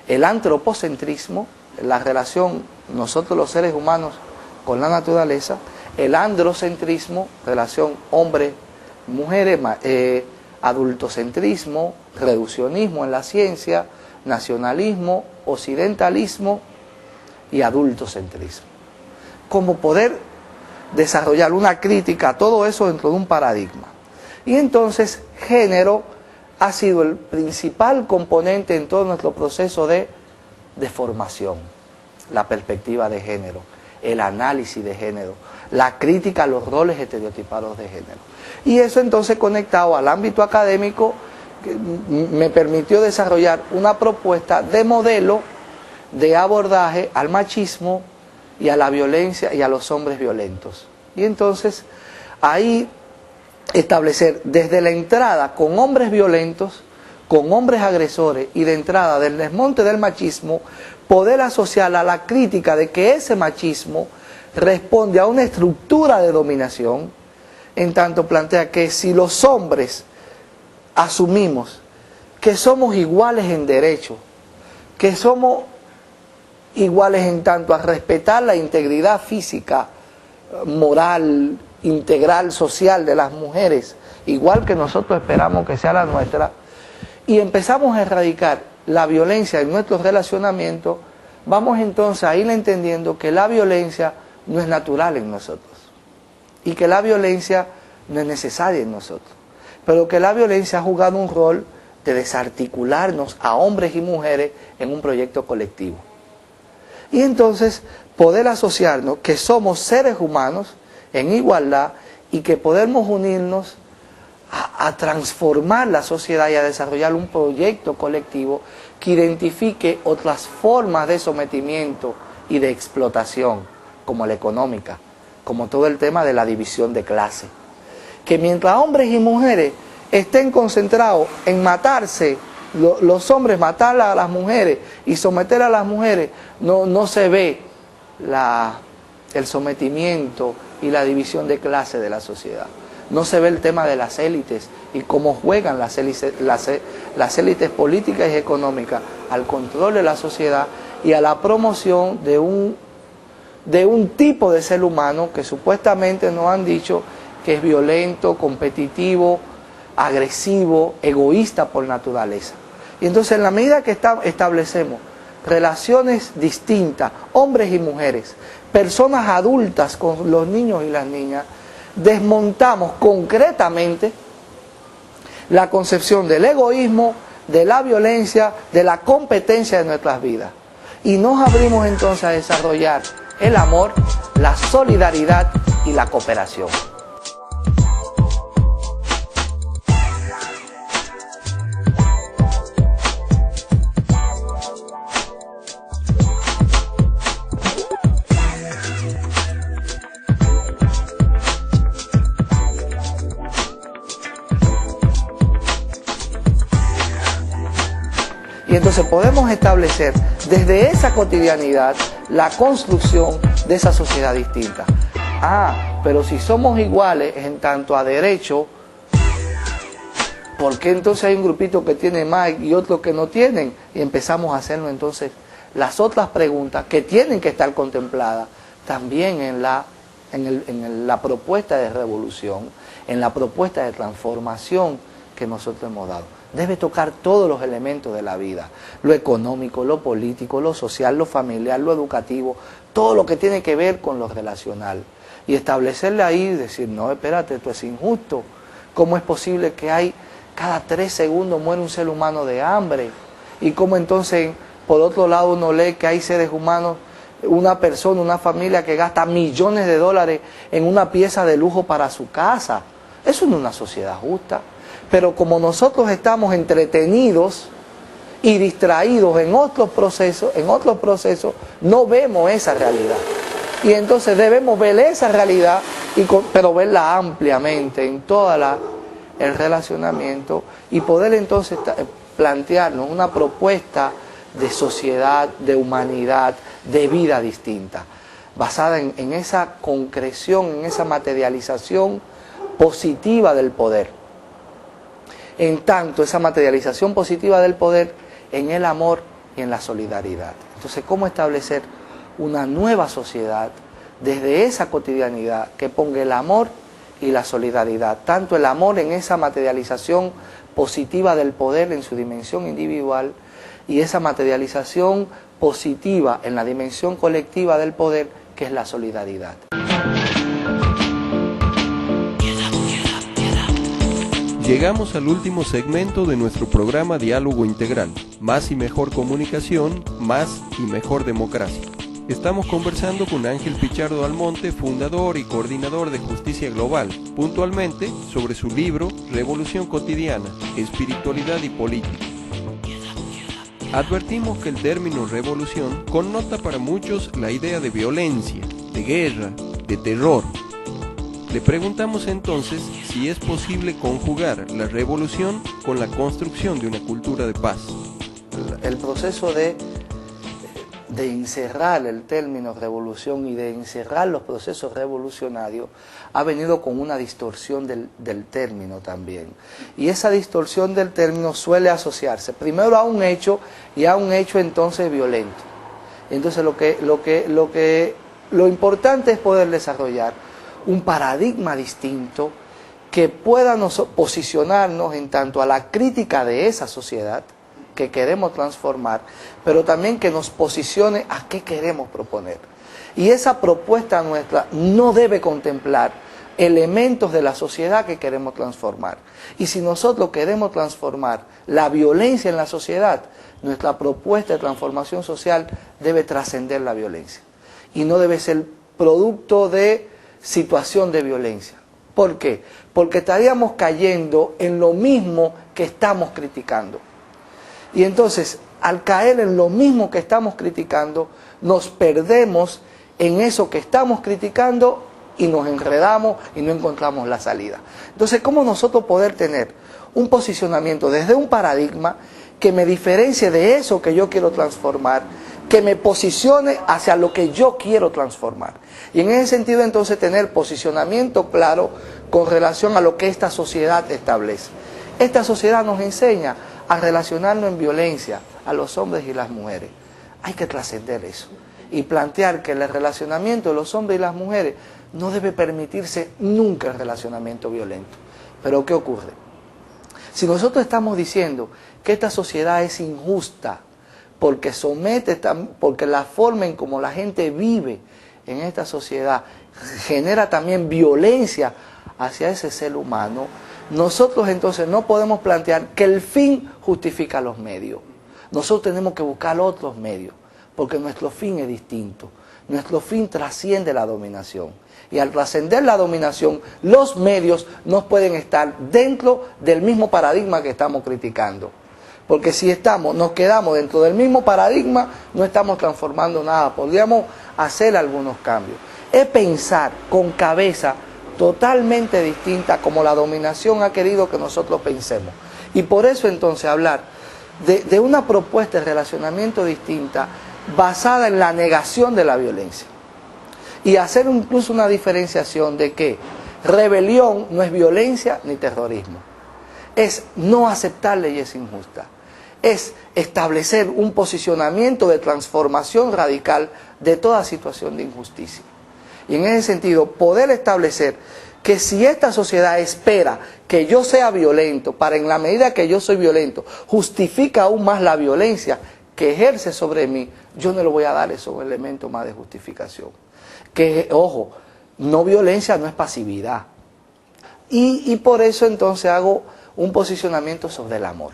el antropocentrismo, la relación nosotros los seres humanos con la naturaleza, el androcentrismo, relación hombre-mujeres, adultocentrismo, reduccionismo en la ciencia, nacionalismo, occidentalismo y adultocentrismo. Como poder desarrollar una crítica a todo eso dentro de un paradigma. Y entonces, género ha sido el principal componente en todo nuestro proceso de formación. La perspectiva de género, el análisis de género, la crítica a los roles estereotipados de género. Y eso entonces conectado al ámbito académico me permitió desarrollar una propuesta de modelo de abordaje al machismo y a la violencia y a los hombres violentos. Y entonces ahí establecer desde la entrada con hombres violentos, con hombres agresores y de entrada del desmonte del machismo, poder asociar a la crítica de que ese machismo responde a una estructura de dominación, en tanto plantea que si los hombres asumimos que somos iguales en derecho, que somos iguales en tanto a respetar la integridad física, moral, integral, social de las mujeres, igual que nosotros esperamos que sea la nuestra, y empezamos a erradicar la violencia en nuestros relacionamientos, vamos entonces a ir entendiendo que la violencia no es natural en nosotros y que la violencia no es necesaria en nosotros, pero que la violencia ha jugado un rol de desarticularnos a hombres y mujeres en un proyecto colectivo. Y entonces poder asociarnos que somos seres humanos en igualdad y que podemos unirnos a transformar la sociedad y a desarrollar un proyecto colectivo que identifique otras formas de sometimiento y de explotación, como la económica, como todo el tema de la división de clase. Que mientras hombres y mujeres estén concentrados en matarse, los hombres matar a las mujeres y someter a las mujeres, no se ve el sometimiento y la división de clase de la sociedad. No se ve el tema de las élites y cómo juegan las élites políticas y económicas al control de la sociedad y a la promoción de un tipo de ser humano que supuestamente nos han dicho que es violento, competitivo, agresivo, egoísta por naturaleza. Y entonces en la medida que establecemos relaciones distintas, hombres y mujeres, personas adultas con los niños y las niñas, desmontamos concretamente la concepción del egoísmo, de la violencia, de la competencia de nuestras vidas. Y nos abrimos entonces a desarrollar el amor, la solidaridad y la cooperación. Y entonces podemos establecer desde esa cotidianidad la construcción de esa sociedad distinta. Pero si somos iguales en tanto a derecho, ¿por qué entonces hay un grupito que tiene más y otros que no tienen? Y empezamos a hacernos entonces las otras preguntas que tienen que estar contempladas también en la propuesta de revolución, en la propuesta de transformación que nosotros hemos dado. Debe tocar todos los elementos de la vida, lo económico, lo político, lo social, lo familiar, lo educativo, todo lo que tiene que ver con lo relacional. Y establecerle ahí, decir, no, espérate, esto es injusto. ¿Cómo es posible que cada 3 segundos muere un ser humano de hambre? Y cómo entonces, por otro lado, uno lee que hay seres humanos, una persona, una familia que gasta millones de dólares en una pieza de lujo para su casa. Eso no es una sociedad justa. Pero como nosotros estamos entretenidos y distraídos en otros procesos, no vemos esa realidad. Y entonces debemos ver esa realidad, pero verla ampliamente en todo el relacionamiento y poder entonces plantearnos una propuesta de sociedad, de humanidad, de vida distinta, basada en esa concreción, en esa materialización positiva del poder. En tanto, esa materialización positiva del poder en el amor y en la solidaridad. Entonces, ¿cómo establecer una nueva sociedad desde esa cotidianidad que ponga el amor y la solidaridad? Tanto el amor en esa materialización positiva del poder en su dimensión individual y esa materialización positiva en la dimensión colectiva del poder, que es la solidaridad. Llegamos al último segmento de nuestro programa Diálogo Integral, más y mejor comunicación, más y mejor democracia. Estamos conversando con Ángel Pichardo Almonte, fundador y coordinador de Justicia Global, puntualmente sobre su libro Revolución Cotidiana, Espiritualidad y Política. Advertimos que el término revolución connota para muchos la idea de violencia, de guerra, de terror. Le preguntamos entonces si es posible conjugar la revolución con la construcción de una cultura de paz. El proceso de encerrar el término revolución y de encerrar los procesos revolucionarios ha venido con una distorsión del término también. Y esa distorsión del término suele asociarse primero a un hecho y a un hecho entonces violento. Entonces lo importante es poder desarrollar un paradigma distinto que pueda posicionarnos en tanto a la crítica de esa sociedad que queremos transformar, pero también que nos posicione a qué queremos proponer. Y esa propuesta nuestra no debe contemplar elementos de la sociedad que queremos transformar. Y si nosotros queremos transformar la violencia en la sociedad, nuestra propuesta de transformación social debe trascender la violencia. Y no debe ser producto de situación de violencia. ¿Por qué? Porque estaríamos cayendo en lo mismo que estamos criticando. Y entonces, al caer en lo mismo que estamos criticando, nos perdemos en eso que estamos criticando y nos enredamos y no encontramos la salida. Entonces, ¿cómo nosotros poder tener un posicionamiento desde un paradigma que me diferencie de eso que yo quiero transformar, que me posicione hacia lo que yo quiero transformar? Y en ese sentido, entonces, tener posicionamiento claro con relación a lo que esta sociedad establece. Esta sociedad nos enseña a relacionarnos en violencia a los hombres y las mujeres. Hay que trascender eso y plantear que el relacionamiento de los hombres y las mujeres no debe permitirse nunca el relacionamiento violento. Pero ¿qué ocurre? Si nosotros estamos diciendo que esta sociedad es injusta porque porque la forma en cómo la gente vive en esta sociedad genera también violencia hacia ese ser humano, nosotros entonces no podemos plantear que el fin justifica los medios. Nosotros tenemos que buscar otros medios, porque nuestro fin es distinto. Nuestro fin trasciende la dominación. Y al trascender la dominación, los medios no pueden estar dentro del mismo paradigma que estamos criticando. Porque si nos quedamos dentro del mismo paradigma, no estamos transformando nada. Podríamos hacer algunos cambios. Es pensar con cabeza totalmente distinta como la dominación ha querido que nosotros pensemos. Y por eso entonces hablar de una propuesta de relacionamiento distinta basada en la negación de la violencia. Y hacer incluso una diferenciación de que rebelión no es violencia ni terrorismo. Es no aceptar leyes injustas. Es establecer un posicionamiento de transformación radical de toda situación de injusticia. Y en ese sentido, poder establecer que si esta sociedad espera que yo sea violento, para en la medida que yo soy violento, justifica aún más la violencia que ejerce sobre mí, yo no le voy a dar esos elementos más de justificación. Que, ojo, no violencia no es pasividad. Y por eso entonces hago un posicionamiento sobre el amor.